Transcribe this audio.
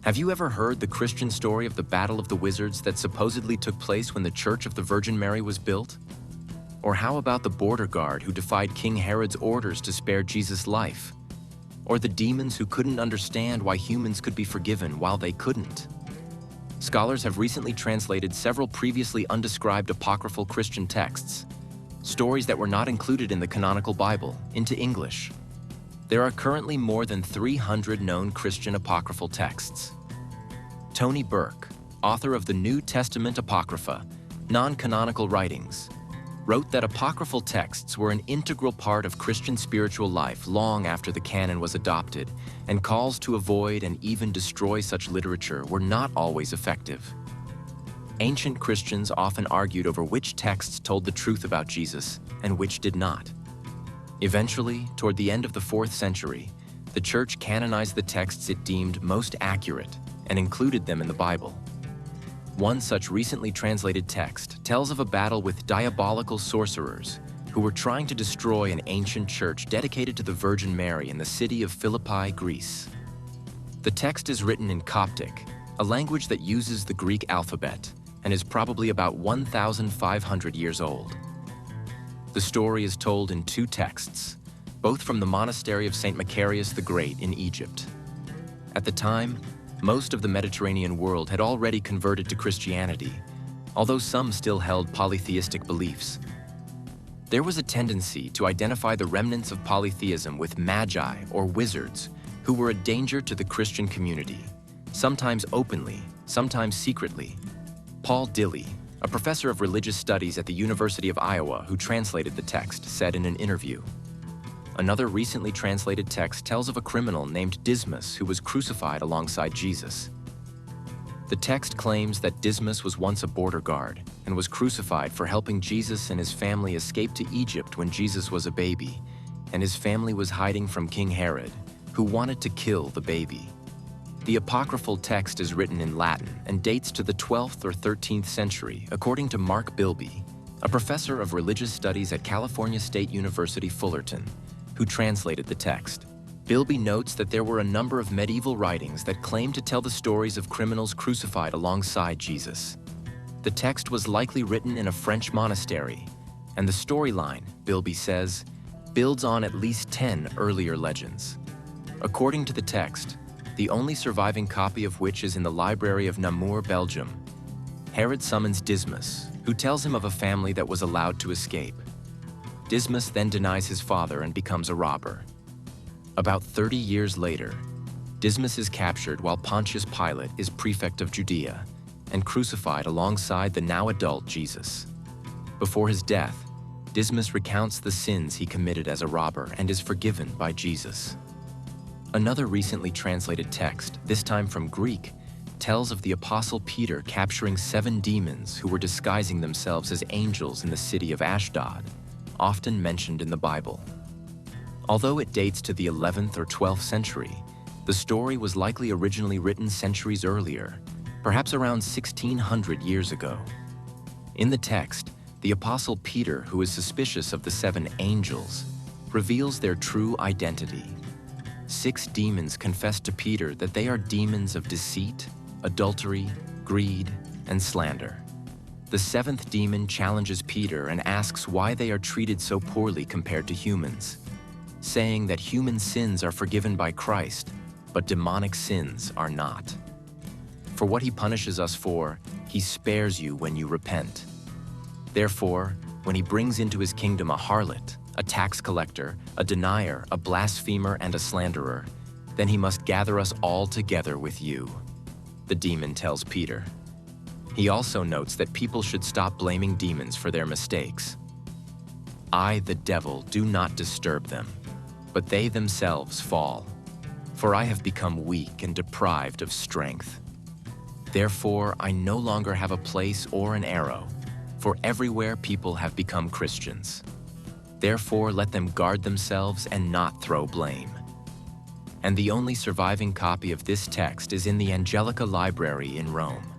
Have you ever heard the Christian story of the Battle of the Wizards that supposedly took place when the Church of the Virgin Mary was built? Or how about the border guard who defied King Herod's orders to spare Jesus' life? Or the demons who couldn't understand why humans could be forgiven while they couldn't? Scholars have recently translated several previously undescribed apocryphal Christian texts, stories that were not included in the canonical Bible, into English. There are currently more than 300 known Christian apocryphal texts. Tony Burke, author of the New Testament Apocrypha, Non-Canonical Writings, wrote that apocryphal texts were an integral part of Christian spiritual life long after the canon was adopted, and calls to avoid and even destroy such literature were not always effective. Ancient Christians often argued over which texts told the truth about Jesus and which did not. Eventually, toward the end of the 4th century, the Church canonized the texts it deemed most accurate and included them in the Bible. One such recently translated text tells of a battle with diabolical sorcerers who were trying to destroy an ancient church dedicated to the Virgin Mary in the city of Philippi, Greece. The text is written in Coptic, a language that uses the Greek alphabet, and is probably about 1,500 years old. The story is told in 2 texts, both from the monastery of Saint Macarius the Great in Egypt. At the time, most of the Mediterranean world had already converted to Christianity, although some still held polytheistic beliefs. There was a tendency to identify the remnants of polytheism with magi or wizards who were a danger to the Christian community, sometimes openly, sometimes secretly. Paul Dilley, a professor of religious studies at the University of Iowa who translated the text, said in an interview, "Another recently translated text tells of a criminal named Dismas who was crucified alongside Jesus. The text claims that Dismas was once a border guard and was crucified for helping Jesus and his family escape to Egypt when Jesus was a baby, and his family was hiding from King Herod, who wanted to kill the baby." The apocryphal text is written in Latin and dates to the 12th or 13th century, according to Mark Bilby, a professor of religious studies at California State University, Fullerton, who translated the text. Bilby notes that there were a number of medieval writings that claimed to tell the stories of criminals crucified alongside Jesus. The text was likely written in a French monastery, and the storyline, Bilby says, builds on at least 10 earlier legends. According to the text, the only surviving copy of which is in the library of Namur, Belgium, Herod summons Dismas, who tells him of a family that was allowed to escape. Dismas then denies his father and becomes a robber. About 30 years later, Dismas is captured while Pontius Pilate is prefect of Judea and crucified alongside the now adult Jesus. Before his death, Dismas recounts the sins he committed as a robber and is forgiven by Jesus. Another recently translated text, this time from Greek, tells of the Apostle Peter capturing 7 demons who were disguising themselves as angels in the city of Ashdod, often mentioned in the Bible. Although it dates to the 11th or 12th century, the story was likely originally written centuries earlier, perhaps around 1600 years ago. In the text, the Apostle Peter, who is suspicious of the 7 angels, reveals their true identity. 6 demons confess to Peter that they are demons of deceit, adultery, greed, and slander. The 7th demon challenges Peter and asks why they are treated so poorly compared to humans, saying that human sins are forgiven by Christ, but demonic sins are not. For what he punishes us for, he spares you when you repent. Therefore, when he brings into his kingdom a harlot, a tax collector, a denier, a blasphemer, and a slanderer, then he must gather us all together with you, the demon tells Peter. He also notes that people should stop blaming demons for their mistakes. "I, the devil, do not disturb them, but they themselves fall. For I have become weak and deprived of strength. Therefore, I no longer have a place or an arrow, for everywhere people have become Christians. Therefore, let them guard themselves and not throw blame." And the only surviving copy of this text is in the Angelica Library in Rome.